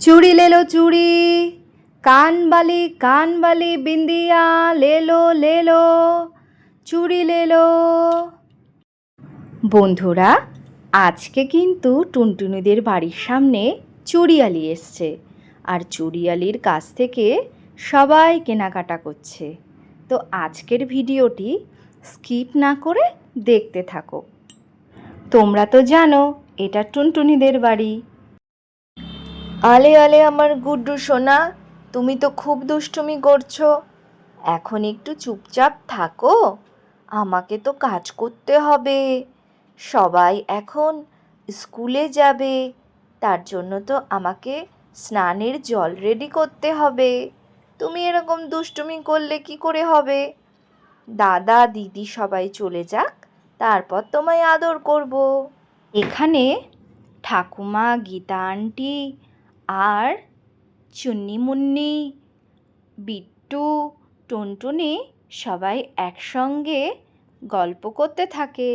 चूड़ी ले लो चूड़ी, कान वाली बिंदिया ले लो চুড়ি ले लो। বন্ধুরা, আজকে কিন্তু টুনটুনিদের বাড়ির সামনে চুড়িয়ালি এসছে, আর চুড়িয়ালির কাছ থেকে সবাই কেনাকাটা করছে। তো আজকের ভিডিওটি স্কিপ না করে দেখতে থাকো। তোমরা তো জানো এটা টুনটুনিদের বাড়ি। আলে আলে আমার গুড্ডু সোনা, তুমি তো খুব দুষ্টুমি করছো। এখন একটু চুপচাপ থাকো, আমাকে তো কাজ করতে হবে। সবাই এখন স্কুলে যাবে, তার জন্য তো আমাকে স্নানের জল রেডি করতে হবে। তুমি এরকম দুষ্টুমি করলে কি করে হবে? দাদা দিদি সবাই চলে যাক, তারপর তোমায় আদর করব। এখানে ঠাকুমা, গীতা আন্টি আর চুন্নি মুন্নি, বিট্টু, টুনটুনি সবাই একসঙ্গে গল্প করতে থাকে,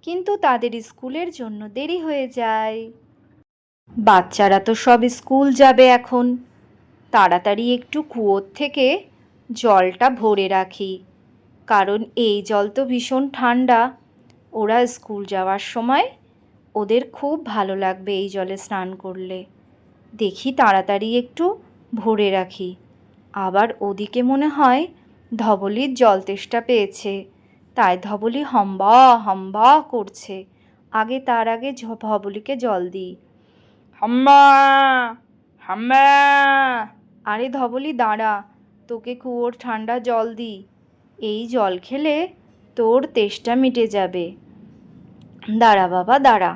কিন্তু তাদের স্কুলের জন্য দেরি হয়ে যায়। বাচ্চারা তো সব স্কুল যাবে এখন, তাড়াতাড়ি একটু কুয়োর থেকে জলটা ভরে রাখি, কারণ এই জল তো ভীষণ ঠান্ডা। ওরা স্কুল যাওয়ার সময় ওদের খুব ভালো লাগবে এই জলে স্নান করলে। দেখি তাড়াতাড়ি একটু ভরে রাখি। আবার ওদিকে মনে হয় ধবলির জল তেষ্টা পেয়েছে, তাই ধবলি হম্বা হম্বা করছে। তার আগে ধবলিকে জল দিই। হাম্বা হাম্বা। আরে ধবলি দাঁড়া, তোকে কুয়োর ঠান্ডা জল দিই। এই জল খেলে তোর তেষ্টা মিটে যাবে। দাঁড়া বাবা দাঁড়া,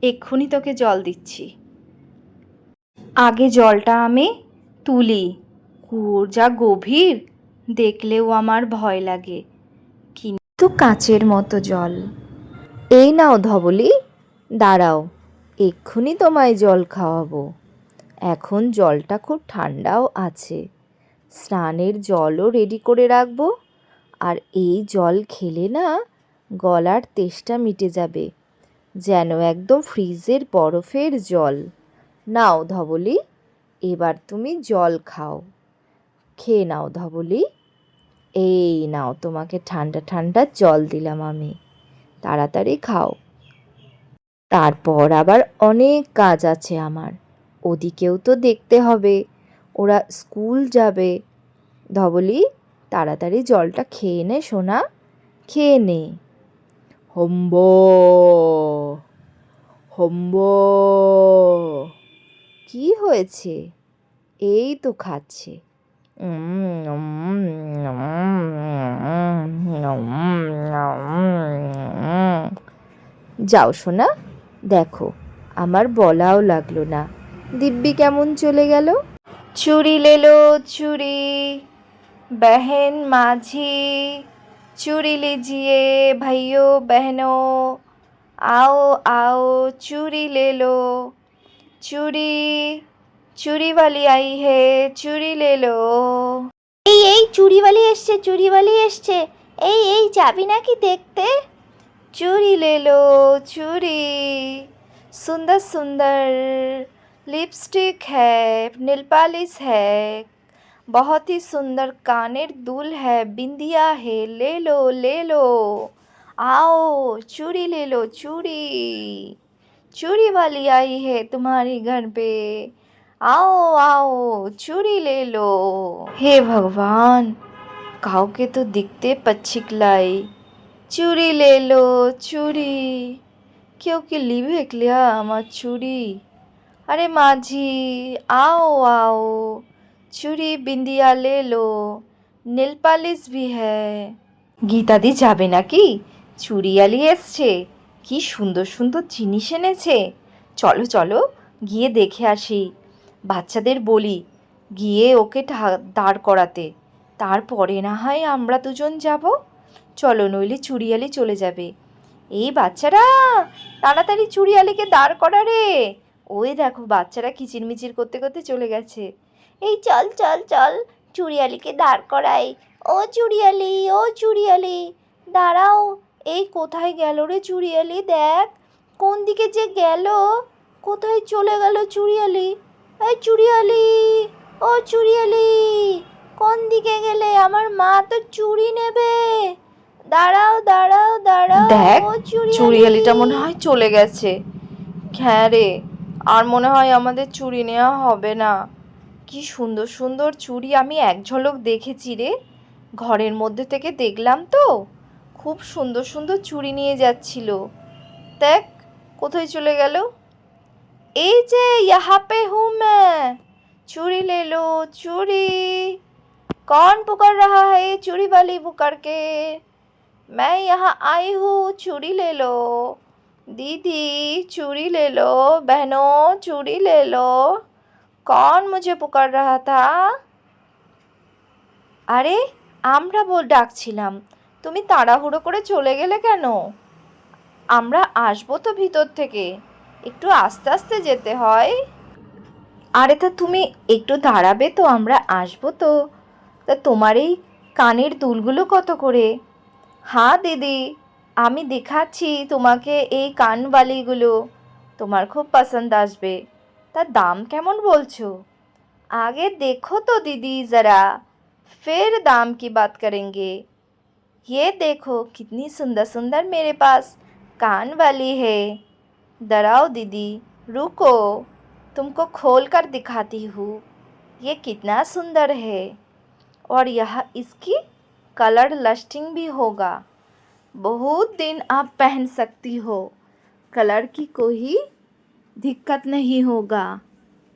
এক্ষুনি তোকে জল দিচ্ছি। আগে জলটা আমি তুলি, কুয়োর যা গভীর দেখলেও আমার ভয় লাগে, কিন্তু কাচের মতো জল। এই নাও ধবলি, দাঁড়াও, এক্ষুনি তোমায় জল খাওয়াবো। এখন জলটা খুব ঠান্ডাও আছে, স্নানের জলও রেডি করে রাখবো। আর এই জল খেলে না গলার তেষ্টা মিটে যাবে, যেন একদম ফ্রিজের বরফের জল। নাও ধবলি, এবার তুমি জল খাও। খেয়ে নাও ধবলি, এই নাও তোমাকে ঠান্ডা ঠান্ডা জল দিলাম আমি, তাড়াতাড়ি খাও। তারপর আবার অনেক কাজ আছে আমার, ওদিকেও তো দেখতে হবে, ওরা স্কুল যাবে। ধবলি, তাড়াতাড়ি জলটা খেয়ে নে সোনা, খেয়ে নে। হম্ব হম্ব। কি হয়েছে? এই তো খাচ্ছে। যাও সোনা, দেখো আমার বলাও লাগলো না, দিব্যি কেমন চলে গেল। চুড়ি লেলো চুড়ি, बहन माझी, चूड़ी लीजिए भाइयों बहनों, आओ आओ चूड़ी ले लो। चूड़ी, चूड़ी वाली आई है, चूड़ी ले लो। এই চুড়িওয়ালি এসছে, চুড়িওয়ালি এসছে। এই যাবি নাকি দেখতে? चूड़ी ले लो चूड़ी, सुंदर सुंदर लिपस्टिक है, नेल पॉलिश है, बहुत ही सुंदर कानेर दुल है, बिंदिया है, ले लो। आओ चूड़ी ले लो चूड़ी, चूड़ी वाली आई है तुम्हारे घर पे, आओ आओ चूड़ी ले लो। हे भगवान, কাউকে তো দেখতে পাচ্ছি ক্লাই। চুড়ি ले लो চুড়ি, কেউ কি লিবে ক্লিয়া আমার চুড়ি? আরে মাঝি, आओ आओ চুড়ি बिंदिया ले लो, नेल पॉलिश भी है। গীতাদি যাবে নাকি? চুড়িয়ালি এসছে, কি সুন্দর সুন্দর জিনিস এনেছে। চলো চলো গিয়ে দেখে আসি। বাচ্চাদের বলি গিয়ে ওকে দাঁড় করাতে, তারপরে না হয় আমরা দুজন যাব। চলো, নইলে চুড়িয়ালি চলে যাবে। এই বাচ্চারা, তাড়াতাড়ি চুড়িয়ালিকে দাঁড় করা রে। ওই দেখো বাচ্চারা কিচিরমিচির করতে করতে চলে গেছে। এই চল চল চল, চুড়িয়ালিকে দাঁড় করাই। ও চুড়িয়ালি, ও চুড়িয়ালি দাঁড়াও। এই কোথায় গেল রে চুড়িয়ালি? দেখ কোন দিকে যে গেল, কোথায় চলে গেল চুড়িয়ালি? এই চুড়িয়ালি, ও চুড়িয়ালি, কোন দিকে গেলে? আমার মা তো চুড়ি নেবে। দাঁড়াও দাঁড়াও দাঁড়াও। দেখ, ও চুড়িয়ালিটা মনে হয় চলে গেছে। হ্যাঁ রে, আর মনে হয় আমাদের চুড়ি নেওয়া হবে না। কি সুন্দর সুন্দর চুড়ি আমি এক ঝলক দেখেছি রে, ঘরের মধ্যে থেকে দেখলাম তো। খুব সুন্দর সুন্দর চুড়ি নিয়ে যাচ্ছিল। দেখ কোথায় চলে গেল। এই যে यहाँ पे हूँ मैं, चूड़ी ले लो चूड़ी। कौन पुकार रहा है ये चूड़ी वाली पुकार के? मैं यहाँ आई हूँ, चूड़ी ले लो दीदी, चूड़ी ले लो बहनों, चूड़ी ले लो। कौन मुझे पुकार रहा था? আরে, আমরা ডাকছিলাম, তুমি তাড়াহুড়ো করে চলে গেলে কেন? আমরা আসবো তো ভিতর থেকে, একটু আস্তে আস্তে যেতে হয়। আরে তা তুমি একটু দাঁড়াবে তো, আমরা আসবো তো। তা তোমার এই কানের দুলগুলো কত করে? হ্যাঁ দিদি, আমি দেখাচ্ছি তোমাকে এই কানবালিগুলো, তোমার খুব পছন্দ আসবে। তার দাম কেমন বলছো? आगे देखो तो दीदी ज़रा, फिर दाम की बात करेंगे। ये देखो कितनी सुंदर सुंदर मेरे पास कान वाली है। डराओ दीदी, रुको, तुमको खोल कर दिखाती हूँ। ये कितना सुंदर है, और यह इसकी कलर लास्टिंग भी होगा। बहुत दिन आप पहन सकती हो, कलर की कोई दिक्कत नहीं होगा।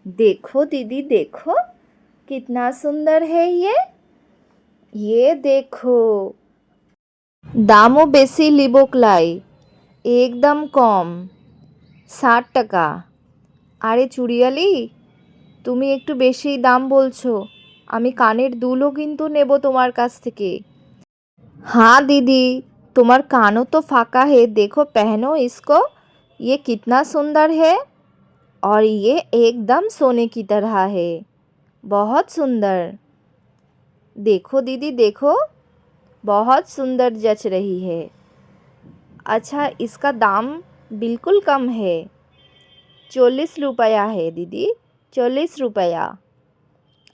देखो दीदी देखो, कितना सुंदर है ये देखो। দামও বেশি লিবকলাই, একদম কম, 60 টাকা। আরে চুড়িয়ালি, তুমি একটু বেশি দাম বলছো। আমি কানের দুলও কিন্তু নেব তোমার কাছ থেকে। हाँ दीदी, तुम्हार कानों तो फाका है, देखो पहनो इसको, ये कितना सुंदर है, और ये एकदम सोने की तरह है, बहुत सुंदर। देखो दीदी देखो, बहुत सुंदर जच रही है। अच्छा, इसका दाम बिल्कुल कम है, 40 रुपया है दीदी, 40 रुपया।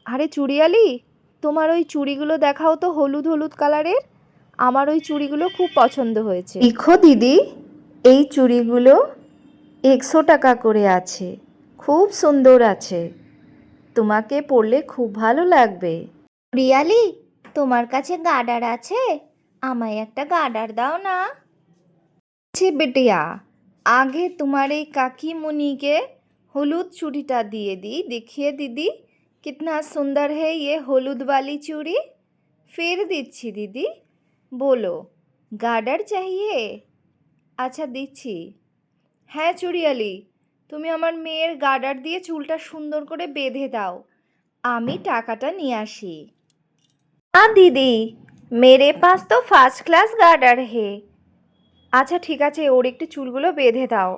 আরে চুড়িয়ালি, তোমার ওই চুড়িগুলো দেখাও তো, হলুদ হলুদ কালারের। আমার ওই চুড়িগুলো খুব পছন্দ হয়েছে। দেখো দিদি, এই চুড়িগুলো 100 টাকা করে আছে, খুব সুন্দর আছে, তোমাকে পরলে খুব ভালো লাগবে। রিয়ালি, তোমার কাছে গার্ডার আছে? আমায় একটা গার্ডার দাও না। আছে বেটিয়া, আগে তোমার এই কাকিমুনিকে হলুদ চুড়িটা দিয়ে দিই, देखिए दीदी कितना सुंदर है ये हलूद वाली चूड़ी। फिर দিচ্ছি দিদি, বলো গার্ডার চাহিয়ে? আচ্ছা দিচ্ছি। হ্যাঁ চুড়িয়ালি, তুমি আমার মেয়ের গার্ডার দিয়ে চুলটা সুন্দর করে বেঁধে দাও, আমি টাকাটা নিয়ে আসি। हाँ दीदी, मेरे पास तो ফার্স্ট ক্লাস গার্ডার হে। আচ্ছা ঠিক আছে, ওর একটু চুলগুলো বেঁধে দাও।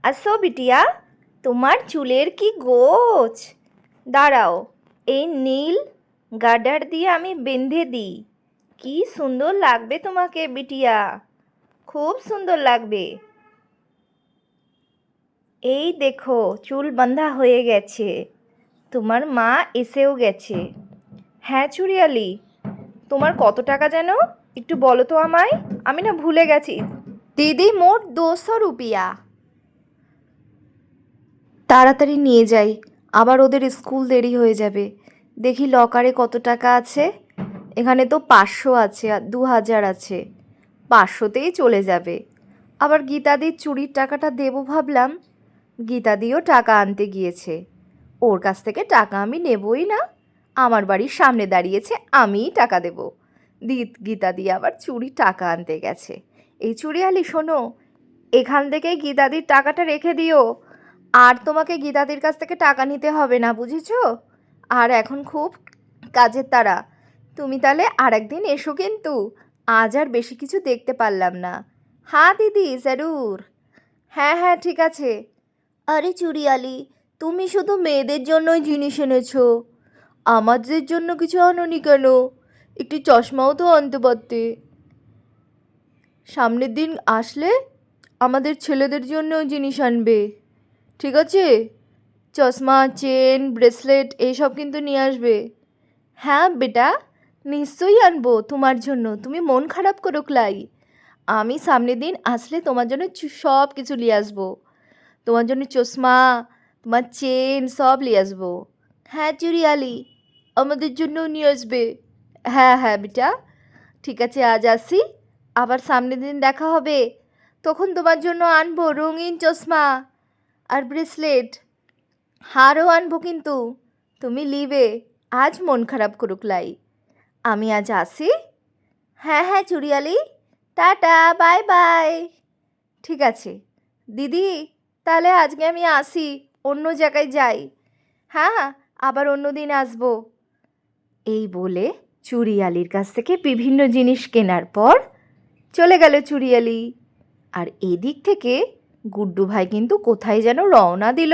আসো বিটিয়া, তোমার চুলের কি গোছ। দাঁড়াও, এই নীল গার্ডার দিয়ে আমি বেঁধে দিই, কি সুন্দর লাগবে তোমাকে বিটিয়া, খুব সুন্দর লাগবে। এই দেখো চুল বাঁধা হয়ে গেছে, তোমার মা এসেও গেছে। হ্যাঁ চুড়িয়ালি, তোমার কত টাকা যেন একটু বলো তো আমায়, আমি না ভুলে গেছি। দিদি মোট 200 রুপিয়া। তাড়াতাড়ি নিয়ে যাই, আবার ওদের স্কুল দেরি হয়ে যাবে। দেখি লকারে কত টাকা আছে। এখানে তো 500 আছে আর 2000 আছে, 500তেই চলে যাবে। আবার গীতাদির চুরির টাকাটা দেবো ভাবলাম, গীতাদিও টাকা আনতে গিয়েছে, ওর কাছ থেকে টাকা আমি নেবই না, আমার বাড়ির সামনে দাঁড়িয়েছে, আমিই টাকা দেব। গীতাদি আবার চুরি টাকা আনতে গেছে। এই চুড়িয়ালি শোনো, এখান থেকেই গীতাদির টাকাটা রেখে দিও, আর তোমাকে গীতাদির কাছ থেকে টাকা নিতে হবে না, বুঝেছো? আর এখন খুব কাজের তাড়া, তুমি তাহলে আর একদিন এসো কিন্তু, আজ আর বেশি কিছু দেখতে পারলাম না। হ্যাঁ দিদি জরুর। হ্যাঁ হ্যাঁ ঠিক আছে। আরে চুড়িয়ালি, তুমি শুধু মেয়েদের জন্যই জিনিস এনেছো, আমাদের জন্য কিছু আনোনি কেন? একটি চশমাও তো আনতে পারতে। সামনের দিন আসলে আমাদের ছেলেদের জন্যও জিনিস আনবে, ঠিক আছে? চশমা, চেন, ব্রেসলেট এইসব কিন্তু নিয়ে আসবে। হ্যাঁ বেটা, নিশ্চয়ই আনবো তোমার জন্য, তুমি মন খারাপ করো ক্লাই। আমি সামনের দিন আসলে তোমার জন্য সব কিছু নিয়ে আসবো। তোমার জন্য চশমা, তোমার চেন সব নিয়ে আসবো। হ্যাঁ চুড়িয়ালি, আমাদের জন্যও নিয়ে আসবে। হ্যাঁ হ্যাঁ বেটা, ঠিক আছে আজ আসি, আবার সামনের দিন দেখা হবে। তখন তোমার জন্য আনবো রঙিন চশমা আর ব্রেসলেট, হারও আনবো কিন্তু তুমি লিবে। আজ মন খারাপ করুক লাই। আমি আজ আসি। হ্যাঁ হ্যাঁ চুড়িয়ালি, টাটা, বাই বাই। ঠিক আছে দিদি, তাহলে আজকে আমি আসি, অন্য জায়গায় যাই। হ্যাঁ, আবার অন্য দিন আসবো। এই বলে চুড়িয়ালির কাছ থেকে বিভিন্ন জিনিস কেনার পর চলে গেল চুড়িয়ালি। আর এদিক থেকে গুড্ডু ভাই কিন্তু কোথায় যেন রওনা দিল।